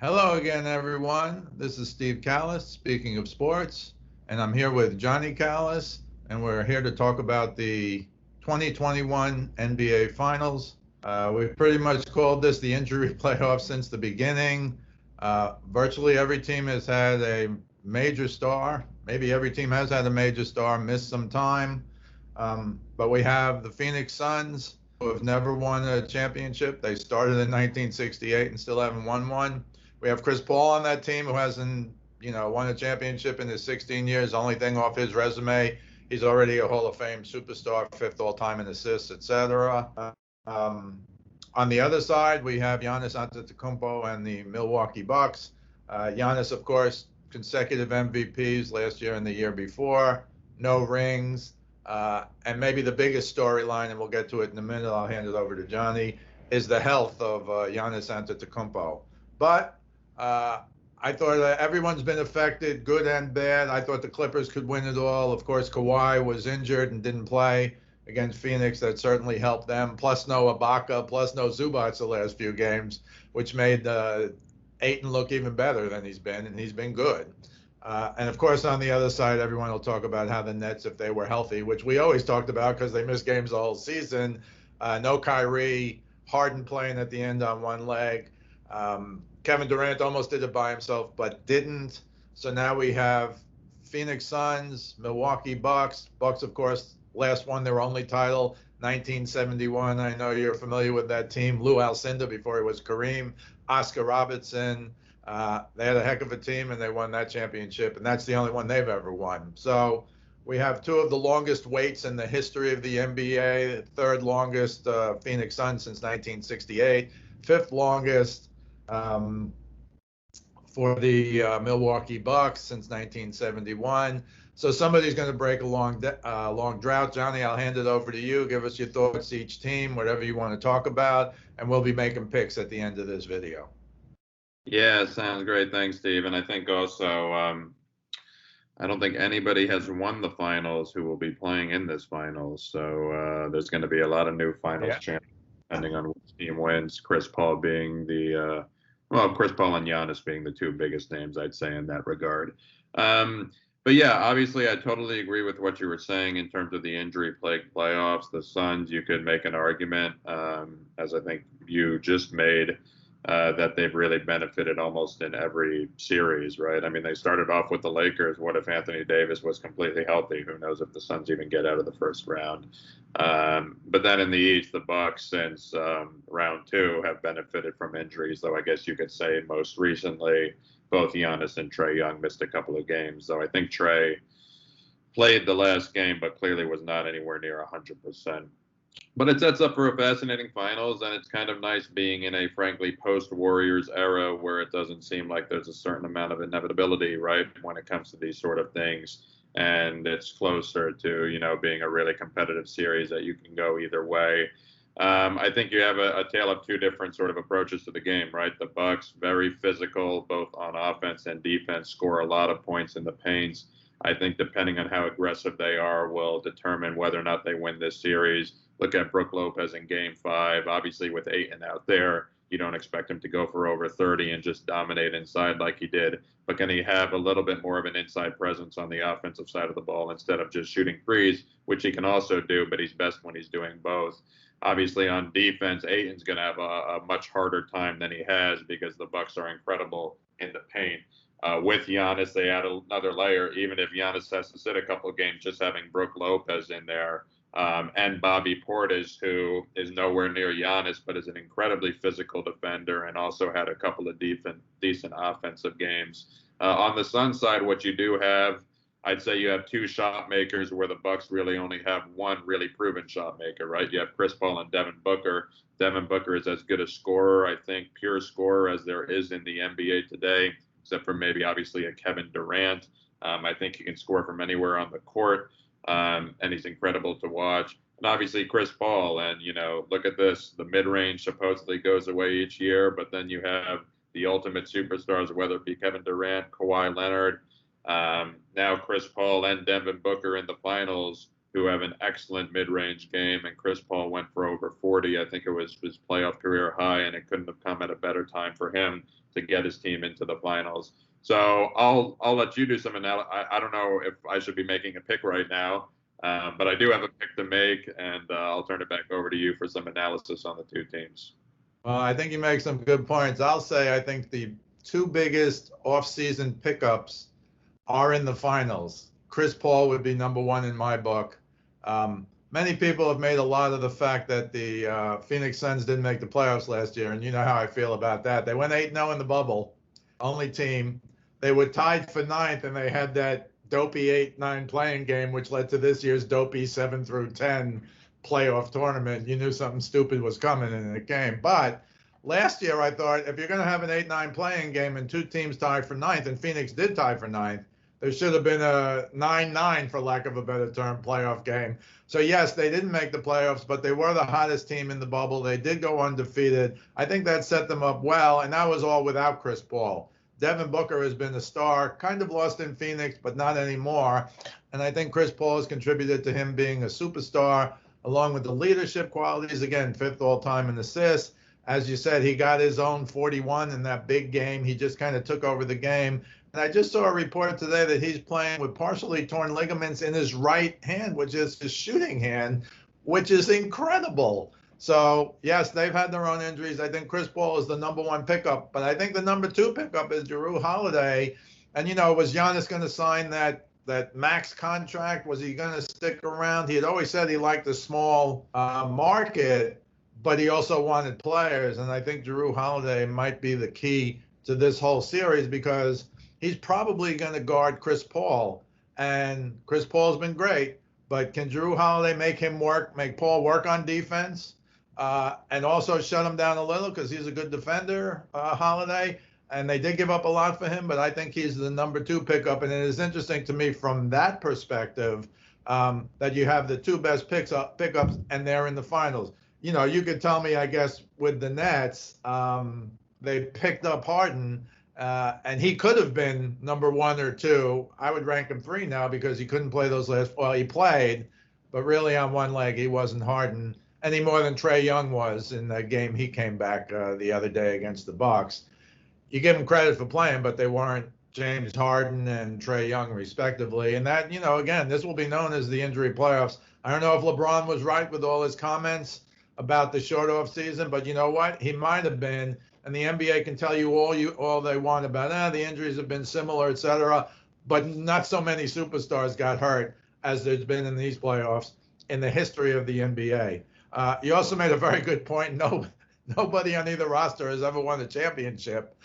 Hello again, everyone. This is Steve Kallas, speaking of sports, and I'm here with Johnny Kallas, and we're here to talk about the 2021 NBA Finals. We've pretty much called this the injury playoff since the beginning. Virtually every team has had a major star. Maybe every team has had a major star, missed some time. But we have the Phoenix Suns, who have never won a championship. They started in 1968 and still haven't won one. We have Chris Paul on that team who hasn't, won a championship in his 16 years. Only thing off his resume, he's already a Hall of Fame superstar, fifth all time in assists, etc. Um, on the other side, we have Giannis Antetokounmpo and the Milwaukee Bucks. Giannis, of course, consecutive MVPs last year and the year before, no rings. And maybe the biggest storyline, and we'll get to it in a minute, I'll hand it over to Johnny, is the health of Giannis Antetokounmpo. But I thought everyone's been affected, good and bad. I thought the Clippers could win it all. Of course, Kawhi was injured and didn't play against Phoenix. That certainly helped them. Plus no Ibaka, plus no Zubac the last few games, which made Ayton look even better than he's been, and he's been good. And of course, on the other side, everyone will talk about how the Nets, if they were healthy, which we always talked about because they missed games the whole season, no Kyrie, Harden playing at the end on one leg. Kevin Durant almost did it by himself, but didn't. So now we have Phoenix Suns, Milwaukee Bucks. Bucks, of course, last won their only title, 1971. I know you're familiar with that team. Lou Alcindor before he was Kareem, Oscar Robertson. They had a heck of a team, and they won that championship, and that's the only one they've ever won. So we have two of the longest waits in the history of the NBA, third longest Phoenix Suns since 1968, fifth longest um, for the Milwaukee Bucks since 1971. So somebody's going to break a long drought. Johnny, I'll hand it over to you. Give us your thoughts each team, whatever you want to talk about, and we'll be making picks at the end of this video. Yeah, sounds great. Thanks, Steve. And I think also, I don't think anybody has won the finals who will be playing in this finals. So there's going to be a lot of new finals Yeah. champions depending on which team wins. Chris Paul being Chris Paul and Giannis being the two biggest names, I'd say, in that regard. But yeah, obviously, I totally agree with what you were saying in terms of the injury-plagued playoffs. The Suns, you could make an argument, as I think you just made, that they've really benefited almost in every series, right? I mean, they started off with the Lakers. What if Anthony Davis was completely healthy? Who knows if the Suns even get out of the first round? But then in the East, the Bucks, since round two, have benefited from injuries. Though I guess you could say most recently, both Giannis and Trae Young missed a couple of games. Though I think Trae played the last game, but clearly was not anywhere near 100%. But it sets up for a fascinating finals, and it's kind of nice being in a frankly post-Warriors era where it doesn't seem like there's a certain amount of inevitability, right, when it comes to these sort of things. And it's closer to, being a really competitive series that you can go either way. I think you have a tale of two different sort of approaches to the game, right? The Bucks, very physical, both on offense and defense, score a lot of points in the paints. I think depending on how aggressive they are will determine whether or not they win this series. Look at Brook Lopez in Game 5. Obviously, with Ayton out there, you don't expect him to go for over 30 and just dominate inside like he did. But can he have a little bit more of an inside presence on the offensive side of the ball instead of just shooting threes, which he can also do, but he's best when he's doing both. Obviously, on defense, Ayton's going to have a much harder time than he has because the Bucks are incredible in the paint. With Giannis, they add another layer. Even if Giannis has to sit a couple of games, just having Brook Lopez in there and Bobby Portis, who is nowhere near Giannis, but is an incredibly physical defender and also had a couple of decent offensive games. On the Sun side, what you do have, I'd say you have two shot makers where the Bucks really only have one really proven shot maker, right? You have Chris Paul and Devin Booker. Devin Booker is as good a scorer, I think, pure scorer as there is in the NBA today, except for maybe obviously a Kevin Durant. I think he can score from anywhere on the court, and he's incredible to watch. And obviously Chris Paul, and look at this: the mid-range supposedly goes away each year, but then you have the ultimate superstars, whether it be Kevin Durant, Kawhi Leonard, now Chris Paul and Devin Booker in the finals. who have an excellent mid-range game, and Chris Paul went for over 40. I think it was his playoff career high, and it couldn't have come at a better time for him to get his team into the finals. So I'll let you do some analysis. I don't know if I should be making a pick right now, but I do have a pick to make, and I'll turn it back over to you for some analysis on the two teams. Well, I think you make some good points. I'll say I think the two biggest off-season pickups are in the finals. Chris Paul would be number one in my book. Many people have made a lot of the fact that the Phoenix Suns didn't make the playoffs last year, and you know how I feel about that. They went 8-0 in the bubble, only team. They were tied for ninth, and they had that dopey 8-9 playing game, which led to this year's dopey 7-10 playoff tournament. You knew something stupid was coming, and it came. But last year, I thought if you're going to have an 8-9 playing game and two teams tied for ninth, and Phoenix did tie for ninth, there should have been a 9-9, for lack of a better term, playoff game. So, yes, they didn't make the playoffs, but they were the hottest team in the bubble. They did go undefeated. I think that set them up well, and that was all without Chris Paul. Devin Booker has been a star, kind of lost in Phoenix, but not anymore. And I think Chris Paul has contributed to him being a superstar, along with the leadership qualities. Again, fifth all-time in assists. As you said, he got his own 41 in that big game. He just kind of took over the game. And I just saw a report today that he's playing with partially torn ligaments in his right hand, which is his shooting hand, which is incredible. So, yes, they've had their own injuries. I think Chris Paul is the number one pickup, but I think the number two pickup is Jrue Holiday. And, you know, was Giannis going to sign that max contract? Was he going to stick around? He had always said he liked the small market, but he also wanted players. And I think Jrue Holiday might be the key to this whole series because he's probably going to guard Chris Paul. And Chris Paul's been great, but can Jrue Holiday make Paul work on defense? And also shut him down a little because he's a good defender, Holiday. And they did give up a lot for him, but I think he's the number two pickup. And it is interesting to me from that perspective that you have the two best pickups and they're in the finals. You know, you could tell me, I guess, with the Nets, they picked up Harden, and he could have been number one or two. I would rank him three now because he couldn't play well, he played, but really on one leg, he wasn't Harden any more than Trae Young was in that game he came back the other day against the Bucks. You give him credit for playing, but they weren't James Harden and Trae Young, respectively. And that, you know, again, this will be known as the injury playoffs. I don't know if LeBron was right with all his comments about the short off season, but you know what? He might have been. And the NBA can tell you all they want about the injuries have been similar, et cetera, but not so many superstars got hurt as there's been in these playoffs in the history of the NBA. You also made a very good point. Nobody on either roster has ever won a championship,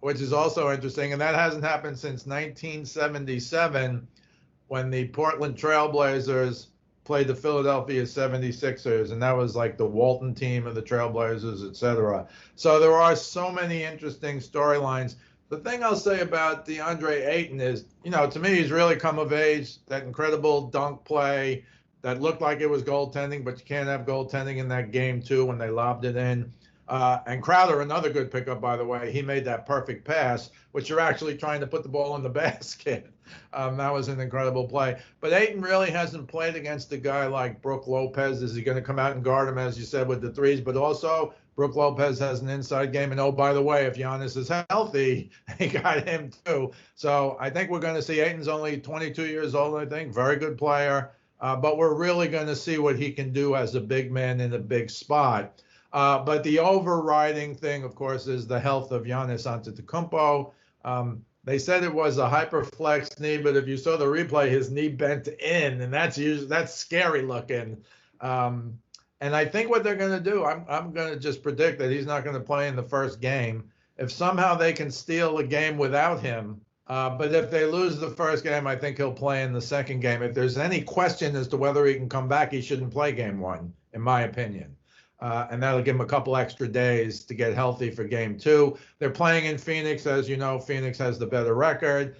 which is also interesting. And that hasn't happened since 1977 when the Portland Trailblazers played the Philadelphia 76ers. And that was like the Walton team of the Trailblazers, et cetera. So there are so many interesting storylines. The thing I'll say about DeAndre Ayton is, you know, to me, he's really come of age, that incredible dunk play that looked like it was goaltending, but you can't have goaltending in that game, too, when they lobbed it in. And Crowder, another good pickup, by the way, he made that perfect pass, which you're actually trying to put the ball in the basket. That was an incredible play. But Ayton really hasn't played against a guy like Brook Lopez. Is he going to come out and guard him, as you said, with the threes? But also, Brook Lopez has an inside game. And, oh, by the way, if Giannis is healthy, he got him, too. So I think we're going to see Ayton's only 22 years old, I think. Very good player. But we're really going to see what he can do as a big man in a big spot. But the overriding thing, of course, is the health of Giannis Antetokounmpo. They said it was a hyperflex knee, but if you saw the replay, his knee bent in, and that's scary looking. And I think what they're going to do, I'm going to just predict that he's not going to play in the first game. If somehow they can steal a game without him, but if they lose the first game, I think he'll play in the second game. If there's any question as to whether he can come back, he shouldn't play game one, in my opinion. And that'll give him a couple extra days to get healthy for game two. They're playing in Phoenix. As you know, Phoenix has the better record.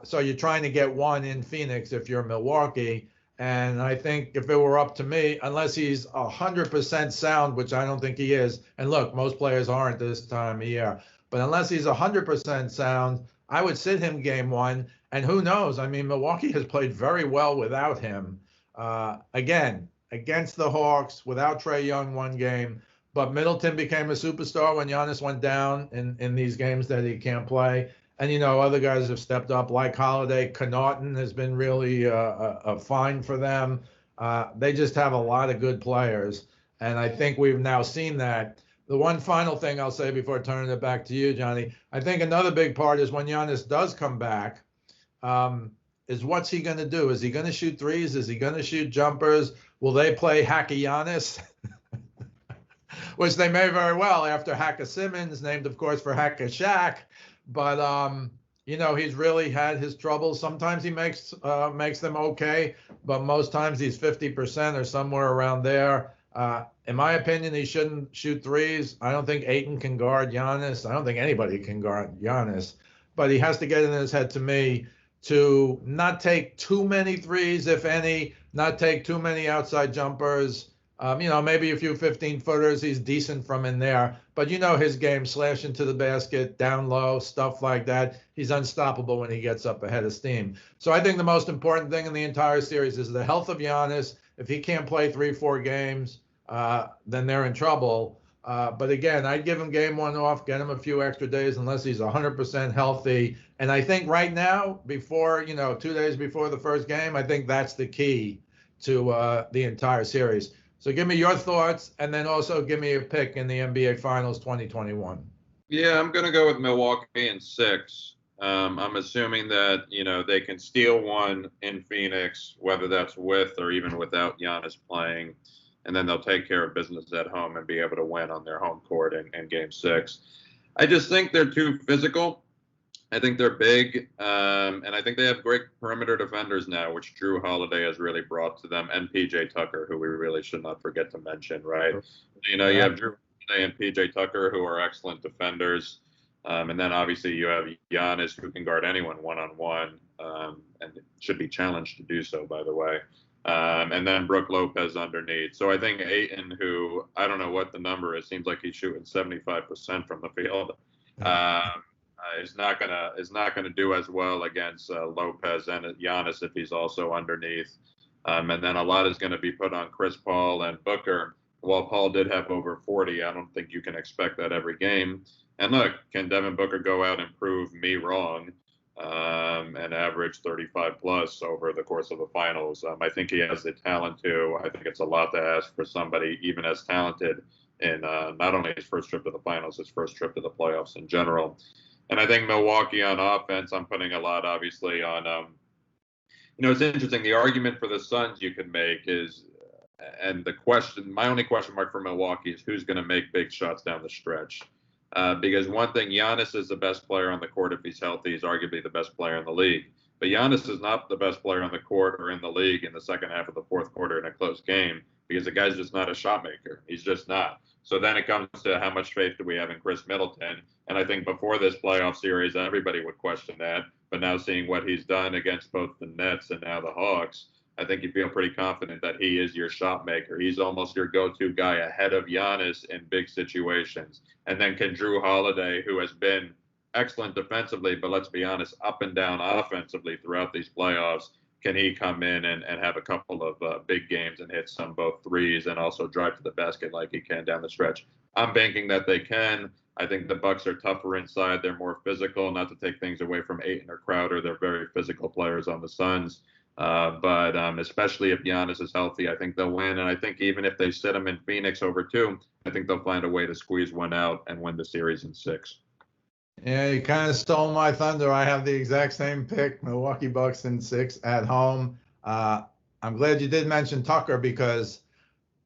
So you're trying to get one in Phoenix if you're Milwaukee. And I think if it were up to me, unless he's 100% sound, which I don't think he is, and look, most players aren't this time of year, but unless he's 100% sound, I would sit him game one. And who knows? I mean, Milwaukee has played very well without him. Again, against the Hawks, without Trae Young one game, but Middleton became a superstar when Giannis went down in these games that he can't play. And, other guys have stepped up, like Holiday. Connaughton has been really a fine for them. They just have a lot of good players. And I think we've now seen that. The one final thing I'll say before turning it back to you, Johnny, I think another big part is when Giannis does come back, is what's he going to do? Is he going to shoot threes? Is he going to shoot jumpers? Will they play Hacky Giannis? Which they may very well after Hacka Simmons, named, of course, for Hacka Shaq. But, he's really had his troubles. Sometimes he makes them okay, but most times he's 50% or somewhere around there. In my opinion, he shouldn't shoot threes. I don't think Ayton can guard Giannis. I don't think anybody can guard Giannis. But he has to get in his head, to me, to not take too many threes, if any, not take too many outside jumpers. Maybe a few 15-footers. He's decent from in there. But his game, slash into the basket, down low, stuff like that. He's unstoppable when he gets up ahead of steam. So I think the most important thing in the entire series is the health of Giannis. If he can't play 3-4 games, then they're in trouble. But again, I'd give him game one off, get him a few extra days unless he's 100% healthy. And I think right now, before, 2 days before the first game, I think that's the key to the entire series. So give me your thoughts, and then also give me a pick in the NBA Finals 2021. Yeah, I'm going to go with Milwaukee in 6. I'm assuming that, they can steal one in Phoenix, whether that's with or even without Giannis playing, and then they'll take care of business at home and be able to win on their home court in Game 6. I just think they're too physical. I think they're big, and I think they have great perimeter defenders now, which Drew Holiday has really brought to them, and P.J. Tucker, who we really should not forget to mention, right? You have Drew Holiday and P.J. Tucker, who are excellent defenders, and then obviously you have Giannis, who can guard anyone one-on-one, and should be challenged to do so, by the way, and then Brook Lopez underneath. So I think Ayton, who I don't know what the number is, seems like he's shooting 75% from the field. Is not gonna do as well against Lopez and Giannis if he's also underneath. And then a lot is going to be put on Chris Paul and Booker. While Paul did have over 40, I don't think you can expect that every game. And look, can Devin Booker go out and prove me wrong and average 35 plus over the course of the finals? I think he has the talent to. I think it's a lot to ask for somebody even as talented in not only his first trip to the finals, his first trip to the playoffs in general. And I think Milwaukee on offense, I'm putting a lot, obviously, on, it's interesting. The argument for the Suns you can make is, and my only question mark for Milwaukee is who's going to make big shots down the stretch. Because one thing, Giannis is the best player on the court if he's healthy. He's arguably the best player in the league. But Giannis is not the best player on the court or in the league in the second half of the fourth quarter in a close game because the guy's just not a shot maker. He's just not. So then it comes to how much faith do we have in Chris Middleton? And I think before this playoff series, everybody would question that. But now seeing what he's done against both the Nets and now the Hawks, I think you feel pretty confident that he is your shot maker. He's almost your go-to guy ahead of Giannis in big situations. And then can Drew Holiday, who has been excellent defensively, but let's be honest, up and down offensively throughout these playoffs, can he come in and have a couple of big games and hit some both threes and also drive to the basket like he can down the stretch? I'm banking that they can. I think the Bucks are tougher inside. They're more physical, not to take things away from Ayton or Crowder. They're very physical players on the Suns. But especially if Giannis is healthy, I think they'll win. And I think even if they sit him in Phoenix over 2, I think they'll find a way to squeeze one out and win the series in 6. Yeah, you kind of stole my thunder. I have the exact same pick, Milwaukee Bucks in 6 at home. I'm glad you did mention Tucker because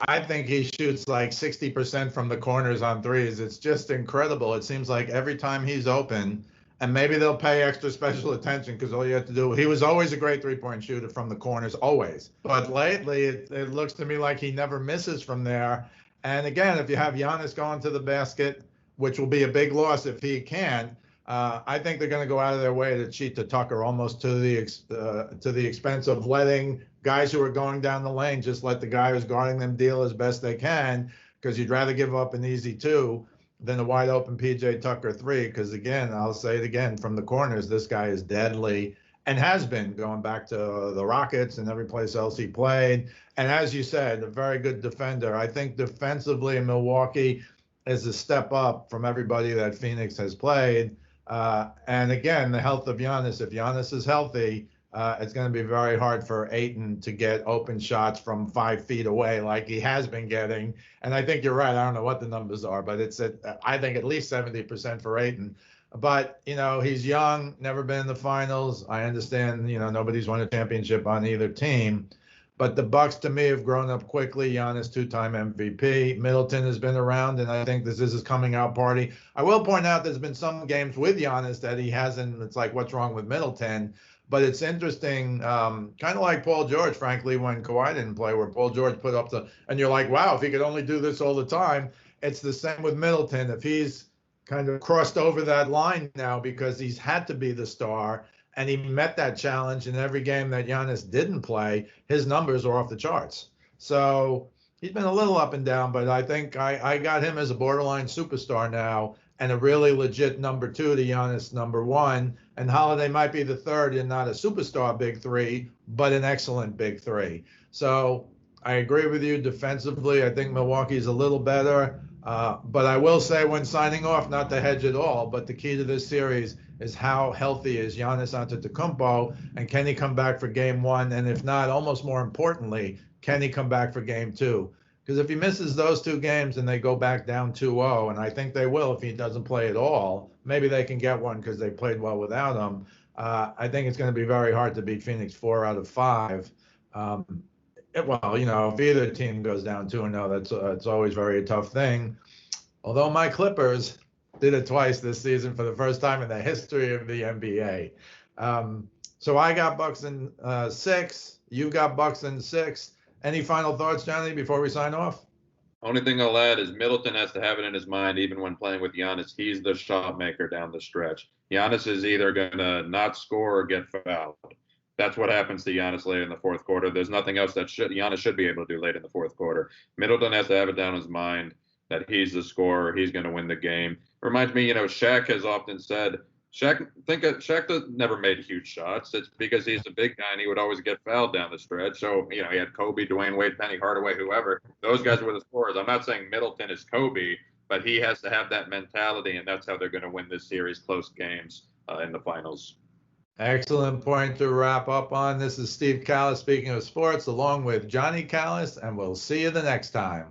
I think he shoots like 60% from the corners on threes. It's just incredible. It seems like every time he's open, and maybe they'll pay extra special attention because all you have to do, he was always a great three-point shooter from the corners, always. But lately, it looks to me like he never misses from there. And again, if you have Giannis going to the basket, which will be a big loss if he can, I think they're going to go out of their way to cheat to Tucker almost to the expense of letting guys who are going down the lane just let the guy who's guarding them deal as best they can, because you'd rather give up an easy 2 than a wide open PJ Tucker 3. Because again, I'll say it again, from the corners, this guy is deadly. and has been going back to the Rockets and every place else he played. And as you said, a very good defender. I think defensively in Milwaukee is a step up from everybody that Phoenix has played. And again, the health of Giannis. If Giannis is healthy, it's going to be very hard for Ayton to get open shots from 5 feet away like he has been getting. And I think you're right. I don't know what the numbers are, but it's I think at least 70% for Ayton. But he's young, never been in the finals. I understand, nobody's won a championship on either team. But the Bucks, to me, have grown up quickly. Giannis, two-time MVP. Middleton has been around, and I think this is his coming out party. I will point out there's been some games with Giannis that he hasn't. It's like, what's wrong with Middleton? But it's interesting, kind of like Paul George, frankly, when Kawhi didn't play, where Paul George put up and you're like, wow, if he could only do this all the time. It's the same with Middleton. If he's kind of crossed over that line now because he's had to be the star, and he met that challenge in every game that Giannis didn't play, his numbers are off the charts. So he's been a little up and down, but I think I got him as a borderline superstar now and a really legit number 2 to Giannis number 1. And Holiday might be the third and not a superstar big 3, but an excellent big 3. So I agree with you defensively. I think Milwaukee's a little better. But I will say when signing off, not to hedge at all, but the key to this series is how healthy is Giannis Antetokounmpo, and can he come back for game 1? And if not, almost more importantly, can he come back for game 2? Because if he misses those 2 games and they go back down 2-0, and I think they will if he doesn't play at all, maybe they can get one because they played well without him. I think it's going to be very hard to beat Phoenix 4 out of 5. Well, if either team goes down 2-0, that's always very tough thing. Although my Clippers did it twice this season for the first time in the history of the NBA. So I got Bucks in 6. You got Bucks in 6. Any final thoughts, Johnny, before we sign off? Only thing I'll add is Middleton has to have it in his mind, even when playing with Giannis, he's the shot maker down the stretch. Giannis is either going to not score or get fouled. That's what happens to Giannis late in the fourth quarter. There's nothing else that Giannis should be able to do late in the fourth quarter. Middleton has to have it down his mind that he's the scorer. He's going to win the game. Reminds me, Shaq has often said, Shaq never made huge shots. It's because he's a big guy and he would always get fouled down the stretch. So, he had Kobe, Dwayne Wade, Penny Hardaway, whoever. Those guys were the scorers. I'm not saying Middleton is Kobe, but he has to have that mentality, and that's how they're going to win this series, close games in the finals. Excellent point to wrap up on. This is Steve Kallas speaking of sports, along with Johnny Kallas, and we'll see you the next time.